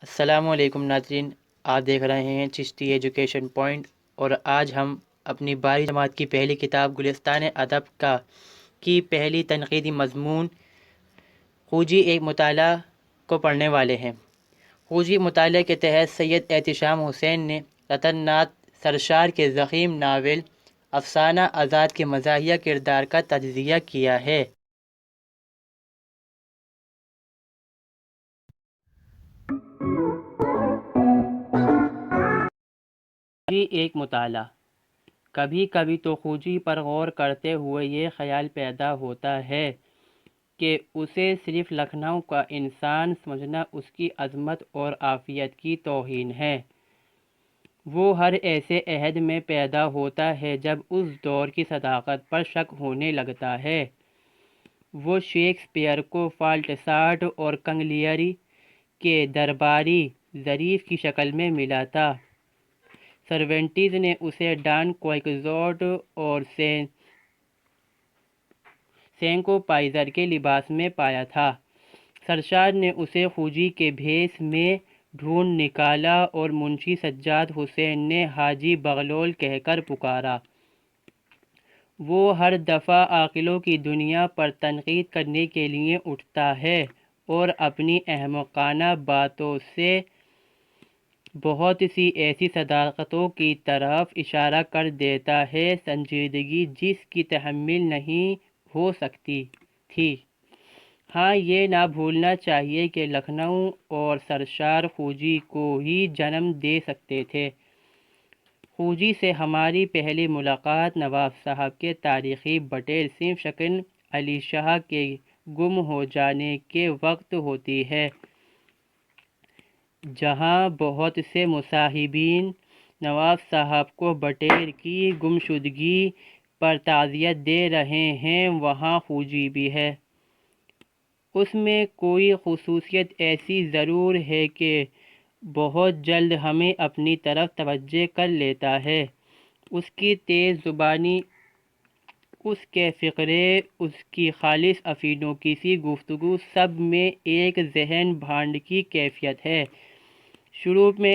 السلام علیکم ناظرین، آپ دیکھ رہے ہیں چشتی ایجوکیشن پوائنٹ، اور آج ہم اپنی 12ویں جماعت کی پہلی کتاب گلستان ادب کی پہلی تنقیدی مضمون خوجی ایک مطالعہ کو پڑھنے والے ہیں۔ خوجی مطالعے کے تحت سید احتشام حسین نے رتن ناتھ سرشار کے ضخیم ناول افسانہ آزاد کے مزاحیہ کردار کا تجزیہ کیا ہے۔ خوجی ایک مطالعہ۔ کبھی کبھی تو خوجی پر غور کرتے ہوئے یہ خیال پیدا ہوتا ہے کہ اسے صرف لکھنؤ کا انسان سمجھنا اس کی عظمت اور عافیت کی توہین ہے۔ وہ ہر ایسے عہد میں پیدا ہوتا ہے جب اس دور کی صداقت پر شک ہونے لگتا ہے۔ وہ شیکسپیئر کو فالٹساٹ اور کنگلیری کے درباری ظریف کی شکل میں ملا تھا۔ سروینٹیز نے اسے ڈان کوائکزوٹ اور سینکو پائزر کے لباس میں پایا تھا۔ سرشار نے اسے خوجی کے بھیس میں ڈھونڈ نکالا اور منشی سجاد حسین نے حاجی بغلول کہہ کر پکارا۔ وہ ہر دفعہ عاقلوں کی دنیا پر تنقید کرنے کے لیے اٹھتا ہے اور اپنی احمقانہ باتوں سے بہت سی ایسی صداقتوں کی طرف اشارہ کر دیتا ہے، سنجیدگی جس کی تحمل نہیں ہو سکتی تھی۔ ہاں، یہ نہ بھولنا چاہیے کہ لکھنؤ اور سرشار خوجی کو ہی جنم دے سکتے تھے۔ خوجی سے ہماری پہلی ملاقات نواب صاحب کے تاریخی بٹیر صنف شکن علی شاہ کے گم ہو جانے کے وقت ہوتی ہے، جہاں بہت سے مصاحبین نواب صاحب کو بٹیر کی گمشدگی پر تعزیت دے رہے ہیں۔ وہاں خوجی بھی ہے۔ اس میں کوئی خصوصیت ایسی ضرور ہے کہ بہت جلد ہمیں اپنی طرف توجہ کر لیتا ہے۔ اس کی تیز زبانی، اس کے فقرے، اس کی خالص افینوں کی سی گفتگو، سب میں ایک ذہن بھانڈ کی کیفیت ہے۔ شروع میں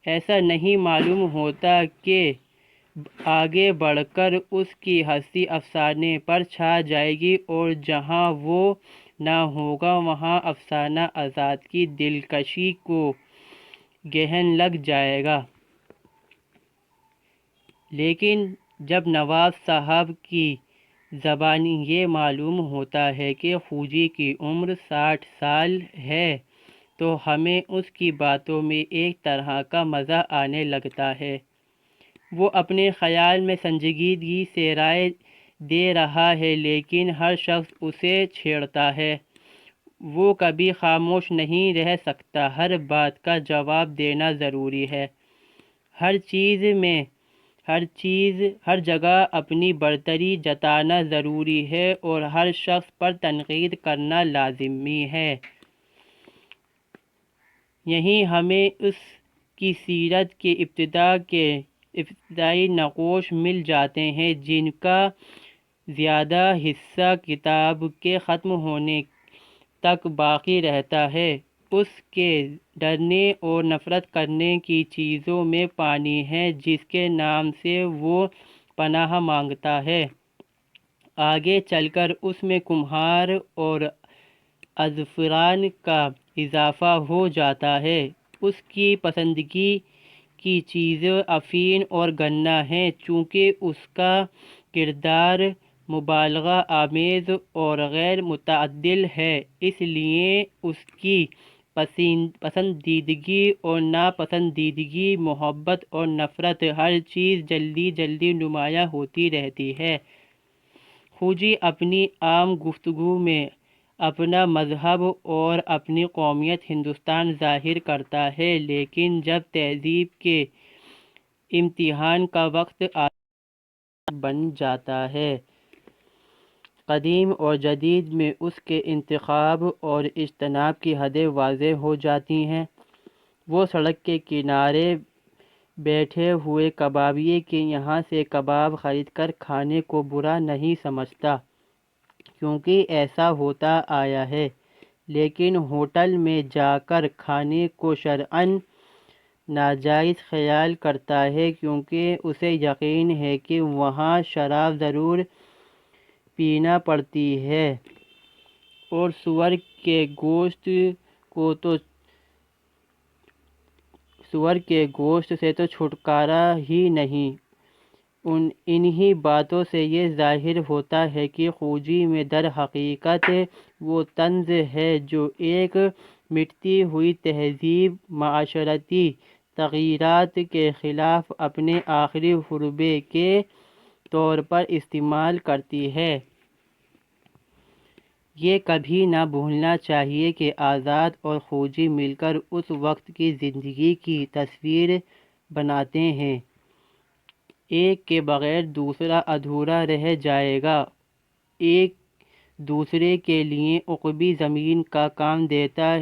ایسا نہیں معلوم ہوتا کہ آگے بڑھ کر اس کی ہستی افسانے پر چھا جائے گی اور جہاں وہ نہ ہوگا وہاں افسانہ آزاد کی دلکشی کو گہن لگ جائے گا۔ لیکن جب نواب صاحب کی زبانی یہ معلوم ہوتا ہے کہ خوجی کی عمر 60 سال ہے تو ہمیں اس کی باتوں میں ایک طرح کا مزہ آنے لگتا ہے۔ وہ اپنے خیال میں سنجیدگی سے رائے دے رہا ہے لیکن ہر شخص اسے چھیڑتا ہے۔ وہ کبھی خاموش نہیں رہ سکتا، ہر بات کا جواب دینا ضروری ہے۔ ہر جگہ اپنی برتری جتانا ضروری ہے اور ہر شخص پر تنقید کرنا لازمی ہے۔ یہیں ہمیں اس کی سیرت کے ابتدائی نقوش مل جاتے ہیں جن کا زیادہ حصہ کتاب کے ختم ہونے تک باقی رہتا ہے۔ اس کے ڈرنے اور نفرت کرنے کی چیزوں میں پانی ہے جس کے نام سے وہ پناہ مانگتا ہے۔ آگے چل کر اس میں کمہار اور ازفران کا اضافہ ہو جاتا ہے۔ اس کی پسندگی کی چیزیں افین اور گنا ہیں۔ چونکہ اس کا کردار مبالغہ آمیز اور غیر متعدل ہے، اس لیے اس کی پسندیدگی اور ناپسندیدگی، محبت اور نفرت، ہر چیز جلدی جلدی نمایاں ہوتی رہتی ہے۔ خوجی اپنی عام گفتگو میں اپنا مذہب اور اپنی قومیت ہندوستان ظاہر کرتا ہے، لیکن جب تہذیب کے امتحان کا وقت آتا بن جاتا ہے۔ قدیم اور جدید میں اس کے انتخاب اور اجتناب کی حدیں واضح ہو جاتی ہیں۔ وہ سڑک کے کنارے بیٹھے ہوئے کبابی کے یہاں سے کباب خرید کر کھانے کو برا نہیں سمجھتا، کیونکہ ایسا ہوتا آیا ہے۔ لیکن ہوٹل میں جا کر کھانے کو شرعاً ناجائز خیال کرتا ہے، کیونکہ اسے یقین ہے کہ وہاں شراب ضرور پینا پڑتی ہے اور سور کے گوشت سے تو چھٹکارا ہی نہیں۔ انہی باتوں سے یہ ظاہر ہوتا ہے کہ خوجی میں در حقیقت وہ طنز ہے جو ایک مٹتی ہوئی تہذیب معاشرتی تغیرات کے خلاف اپنے آخری حربے کے طور پر استعمال کرتی ہے۔ یہ کبھی نہ بھولنا چاہیے کہ آزاد اور خوجی مل کر اس وقت کی زندگی کی تصویر بناتے ہیں۔ ایک کے بغیر دوسرا ادھورا رہ جائے گا، ایک دوسرے کے لیے عقبی زمین کا کام دیتا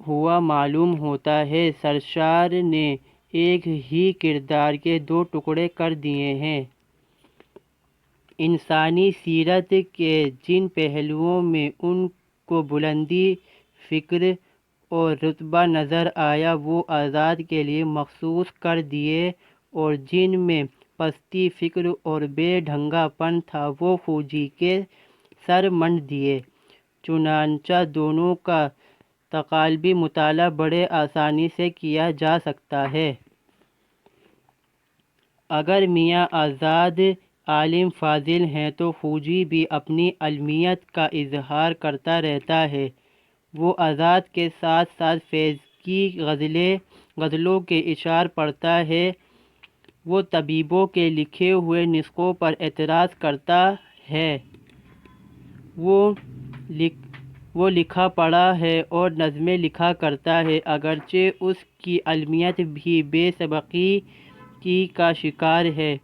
ہوا معلوم ہوتا ہے۔ سرشار نے ایک ہی کردار کے دو ٹکڑے کر دیے ہیں۔ انسانی سیرت کے جن پہلوؤں میں ان کو بلندی فکر اور رتبہ نظر آیا وہ آزاد کے لیے مخصوص کر دیے، اور جن میں پستی فکر اور بے ڈھنگا پن تھا وہ خوجی کے سر منڈ دیے۔ چنانچہ دونوں کا تقالبی مطالعہ بڑے آسانی سے کیا جا سکتا ہے۔ اگر میاں آزاد عالم فاضل ہیں تو خوجی بھی اپنی علمیت کا اظہار کرتا رہتا ہے۔ وہ آزاد کے ساتھ ساتھ فیض کی غزلوں کے اشعار پڑھتا ہے۔ وہ طبیبوں کے لکھے ہوئے نسخوں پر اعتراض کرتا ہے۔ وہ لکھا پڑھا ہے اور نظمیں لکھا کرتا ہے، اگرچہ اس کی علمیت بھی بے سبقی کا شکار ہے۔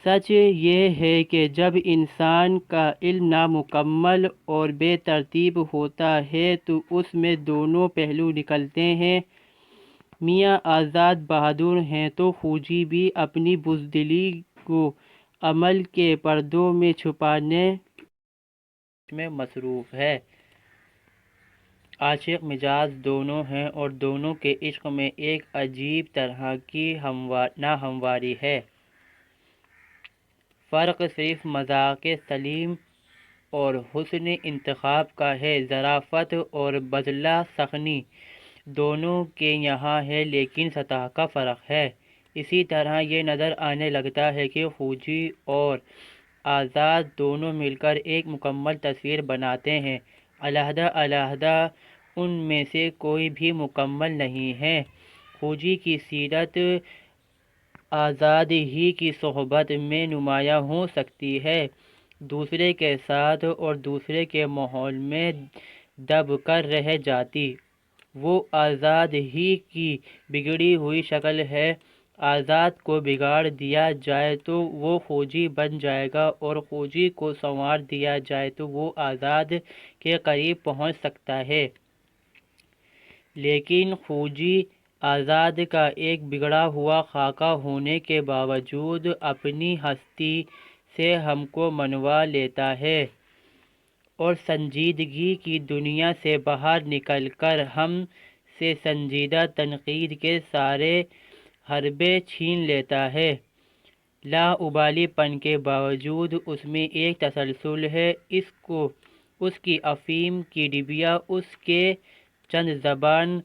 سچ یہ ہے کہ جب انسان کا علم نامکمل اور بے ترتیب ہوتا ہے تو اس میں دونوں پہلو نکلتے ہیں۔ میاں آزاد بہادر ہیں تو خوجی بھی اپنی بزدلی کو عمل کے پردوں میں چھپانے میں مصروف ہے۔ عاشق مزاج دونوں ہیں اور دونوں کے عشق میں ایک عجیب طرح کی ناہمواری ہے۔ فرق صرف مذاق سلیم اور حسن انتخاب کا ہے۔ ظرافت اور بذلہ سخنی دونوں کے یہاں ہے، لیکن سطح کا فرق ہے۔ اسی طرح یہ نظر آنے لگتا ہے کہ خوجی اور آزاد دونوں مل کر ایک مکمل تصویر بناتے ہیں۔ علیحدہ علیحدہ ان میں سے کوئی بھی مکمل نہیں ہے۔ خوجی کی سیرت آزاد ہی کی صحبت میں نمایاں ہو سکتی ہے، دوسرے کے ساتھ اور دوسرے کے ماحول میں دب کر رہ جاتی۔ وہ آزاد ہی کی بگڑی ہوئی شکل ہے۔ آزاد کو بگاڑ دیا جائے تو وہ خوجی بن جائے گا، اور خوجی کو سنوار دیا جائے تو وہ آزاد کے قریب پہنچ سکتا ہے۔ لیکن خوجی آزاد کا ایک بگڑا ہوا خاکہ ہونے کے باوجود اپنی ہستی سے ہم کو منوا لیتا ہے اور سنجیدگی کی دنیا سے باہر نکل کر ہم سے سنجیدہ تنقید کے سارے حربے چھین لیتا ہے۔ لاابالی پن کے باوجود اس میں ایک تسلسل ہے۔ اس کی افہیم کی ڈبیا، اس کے چند زبان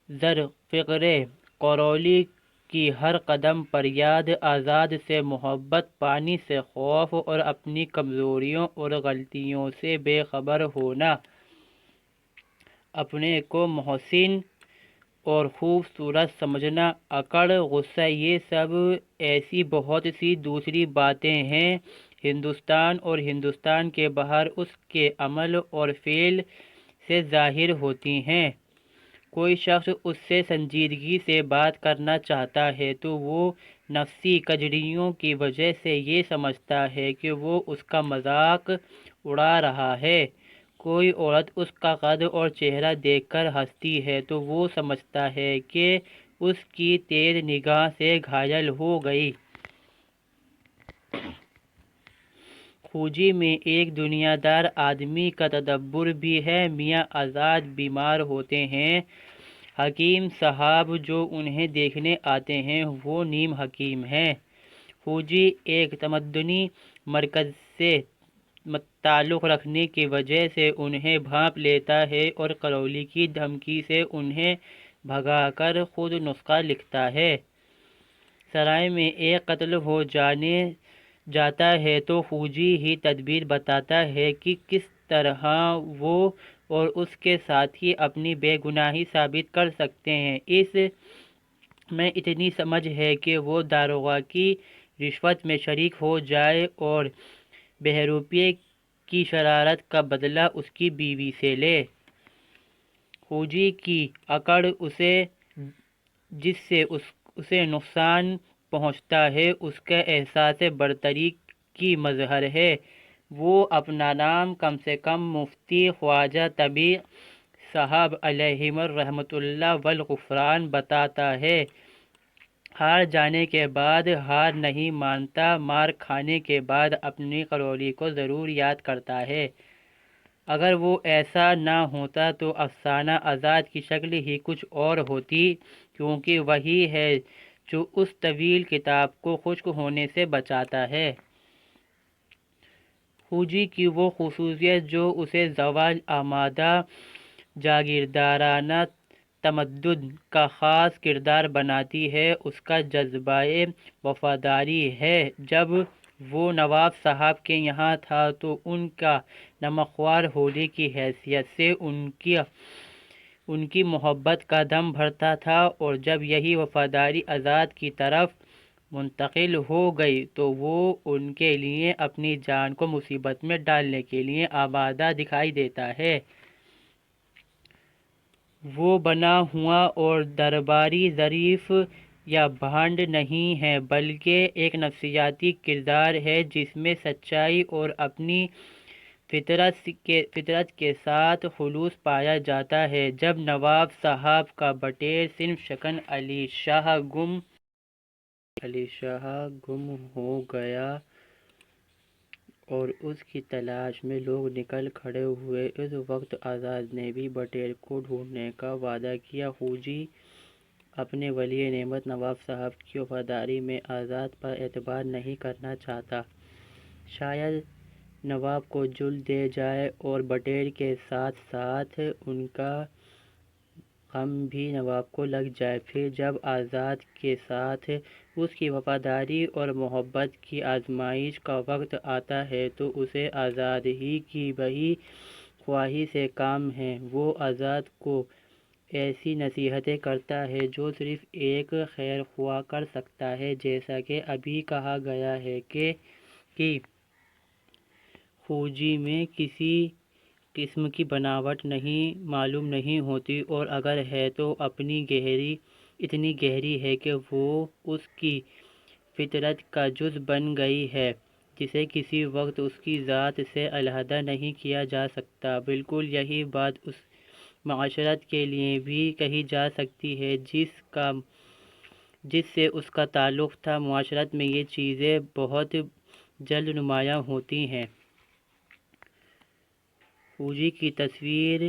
زر فقرے قرولی کی ہر قدم پر یاد آزاد سے محبت، پانی سے خوف اور اپنی کمزوریوں اور غلطیوں سے بے خبر ہونا، اپنے کو محسن اور خوبصورت سمجھنا، اکڑ، غصہ، یہ سب ایسی بہت سی دوسری باتیں ہیں ہندوستان اور ہندوستان کے باہر اس کے عمل اور فعل سے ظاہر ہوتی ہیں۔ کوئی شخص اس سے سنجیدگی سے بات کرنا چاہتا ہے تو وہ نفسی کجریوں کی وجہ سے یہ سمجھتا ہے کہ وہ اس کا مذاق اڑا رہا ہے۔ کوئی عورت اس کا قد اور چہرہ دیکھ کر ہنستی ہے تو وہ سمجھتا ہے کہ اس کی تیز نگاہ سے گھائل ہو گئی۔ فوجی میں ایک دنیا دار آدمی کا تدبر بھی ہے۔ میاں آزاد بیمار ہوتے ہیں۔ حکیم صاحب جو انہیں دیکھنے آتے ہیں وہ نیم حکیم ہیں۔ فوجی ایک تمدنی مرکز سے تعلق رکھنے کی وجہ سے انہیں بھانپ لیتا ہے اور کرولی کی دھمکی سے انہیں بھگا کر خود نسخہ لکھتا ہے۔ سرائے میں ایک قتل ہو جاتا ہے تو فوجی ہی تدبیر بتاتا ہے کہ کس طرح وہ اور اس کے ساتھی اپنی بے گناہی ثابت کر سکتے ہیں۔ اس میں اتنی سمجھ ہے کہ وہ داروغہ کی رشوت میں شریک ہو جائے اور بہروپیے کی شرارت کا بدلہ اس کی بیوی سے لے۔ فوجی کی اکڑ جس سے اسے نقصان پہنچتا ہے اس کا احساس برتری کی مظہر ہے۔ وہ اپنا نام کم سے کم مفتی خواجہ طبی صاحب علیہم الرحمۃ اللہ والغفران بتاتا ہے۔ ہار جانے کے بعد ہار نہیں مانتا، مار کھانے کے بعد اپنی کرولی کو ضرور یاد کرتا ہے۔ اگر وہ ایسا نہ ہوتا تو افسانہ آزاد کی شکل ہی کچھ اور ہوتی، کیونکہ وہی ہے جو اس طویل کتاب کو خشک ہونے سے بچاتا ہے۔ فوجی کی وہ خصوصیت جو اسے زوال آمادہ جاگیردارانہ تمدن کا خاص کردار بناتی ہے، اس کا جذبہ وفاداری ہے۔ جب وہ نواب صاحب کے یہاں تھا تو ان کا نمکھوار ہولی کی حیثیت سے ان کی محبت کا دم بھرتا تھا، اور جب یہی وفاداری آزاد کی طرف منتقل ہو گئی تو وہ ان کے لیے اپنی جان کو مصیبت میں ڈالنے کے لیے آمادہ دکھائی دیتا ہے۔ وہ بنا ہوا اور درباری ظریف یا بھانڈ نہیں ہے، بلکہ ایک نفسیاتی کردار ہے جس میں سچائی اور اپنی فطرت کے ساتھ خلوص پایا جاتا ہے۔ جب نواب صاحب کا بٹیر صنف شکن علی شاہ گم ہو گیا اور اس کی تلاش میں لوگ نکل کھڑے ہوئے، اس وقت آزاد نے بھی بٹیر کو ڈھونڈنے کا وعدہ کیا۔ فوجی اپنے ولی نعمت نواب صاحب کی وفاداری میں آزاد پر اعتبار نہیں کرنا چاہتا۔ شاید نواب کو جل دے جائے اور بٹیر کے ساتھ ساتھ ان کا غم بھی نواب کو لگ جائے۔ پھر جب آزاد کے ساتھ اس کی وفاداری اور محبت کی آزمائش کا وقت آتا ہے تو اسے آزاد ہی کی وہی خواہش سے کام ہے۔ وہ آزاد کو ایسی نصیحتیں کرتا ہے جو صرف ایک خیر خواہ کر سکتا ہے، جیسا کہ ابھی کہا گیا ہے کہ فوجی میں کسی قسم کی بناوٹ معلوم نہیں ہوتی، اور اگر ہے تو اتنی گہری ہے کہ وہ اس کی فطرت کا جز بن گئی ہے، جسے کسی وقت اس کی ذات سے علیحدہ نہیں کیا جا سکتا۔ بالکل یہی بات اس معاشرت کے لیے بھی کہی جا سکتی ہے جس سے اس کا تعلق تھا۔ معاشرت میں یہ چیزیں بہت جلد نمایاں ہوتی ہیں۔ فوجی کی تصویر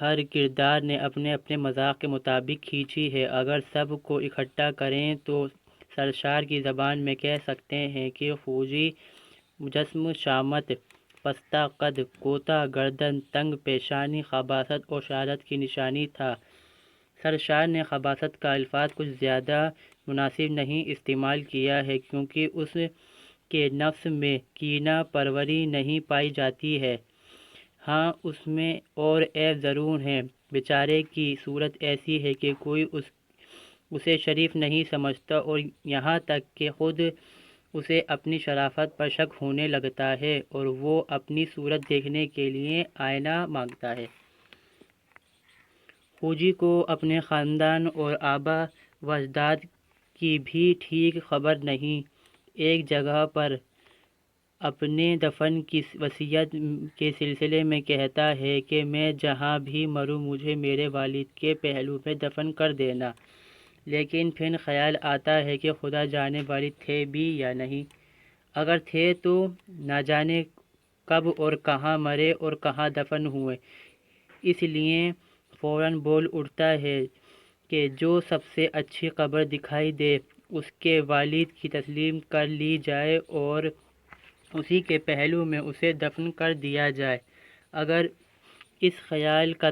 ہر کردار نے اپنے اپنے مذاق کے مطابق کھینچی ہے۔ اگر سب کو اکٹھا کریں تو سرشار کی زبان میں کہہ سکتے ہیں کہ فوجی جسم شامت، پستہ قد، کوتاہ گردن، تنگ پیشانی، خباثت اور شہادت کی نشانی تھا۔ سرشار نے خباثت کا الفاظ کچھ زیادہ مناسب نہیں استعمال کیا ہے، کیونکہ اس کے نفس میں کینہ پروری نہیں پائی جاتی ہے۔ ہاں، اس میں اور عیب ضرور ہیں۔ بیچارے کی صورت ایسی ہے کہ کوئی اسے شریف نہیں سمجھتا، اور یہاں تک کہ خود اسے اپنی شرافت پر شک ہونے لگتا ہے اور وہ اپنی صورت دیکھنے کے لیے آئینہ مانگتا ہے۔ فوجی کو اپنے خاندان اور آبا و اجداد کی بھی ٹھیک خبر نہیں۔ ایک جگہ پر اپنے دفن کی وصیت کے سلسلے میں کہتا ہے کہ میں جہاں بھی مروں مجھے میرے والد کے پہلو میں دفن کر دینا، لیکن پھر خیال آتا ہے کہ خدا جانے والد تھے بھی یا نہیں۔ اگر تھے تو نہ جانے کب اور کہاں مرے اور کہاں دفن ہوئے۔ اس لیے فوراً بول اٹھتا ہے کہ جو سب سے اچھی قبر دکھائی دے اس کے والد کی تسلیم کر لی جائے اور اسی کے پہلو میں اسے دفن کر دیا جائے۔ اگر اس خیال کا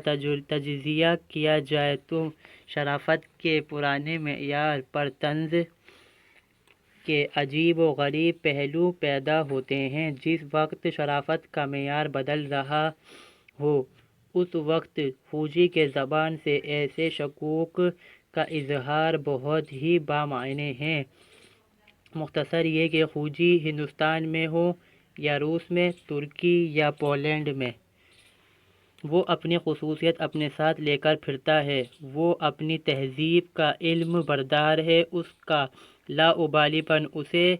تجزیہ کیا جائے تو شرافت کے پرانے معیار پر طنز کے عجیب و غریب پہلو پیدا ہوتے ہیں۔ جس وقت شرافت کا معیار بدل رہا ہو اس وقت خوجی کے زبان سے ایسے شکوک کا اظہار بہت ہی بامعنی ہے۔ مختصر یہ کہ خوجی ہندوستان میں ہو یا روس میں، ترکی یا پولینڈ میں، وہ اپنی خصوصیت اپنے ساتھ لے کر پھرتا ہے۔ وہ اپنی تہذیب کا علم بردار ہے۔ اس کا لاابالی پن اسے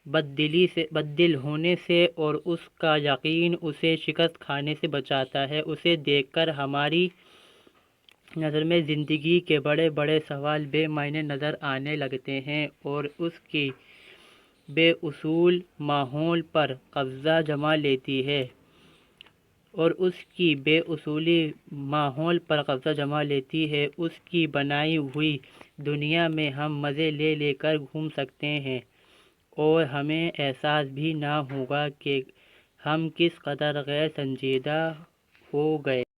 بددل ہونے سے اور اس کا یقین اسے شکست کھانے سے بچاتا ہے۔ اسے دیکھ کر ہماری نظر میں زندگی کے بڑے بڑے سوال بے معنی نظر آنے لگتے ہیں اور اس کی بے اصول ماحول پر قبضہ جما لیتی ہے۔ اس کی بنائی ہوئی دنیا میں ہم مزے لے لے کر گھوم سکتے ہیں اور ہمیں احساس بھی نہ ہوگا کہ ہم کس قدر غیر سنجیدہ ہو گئے۔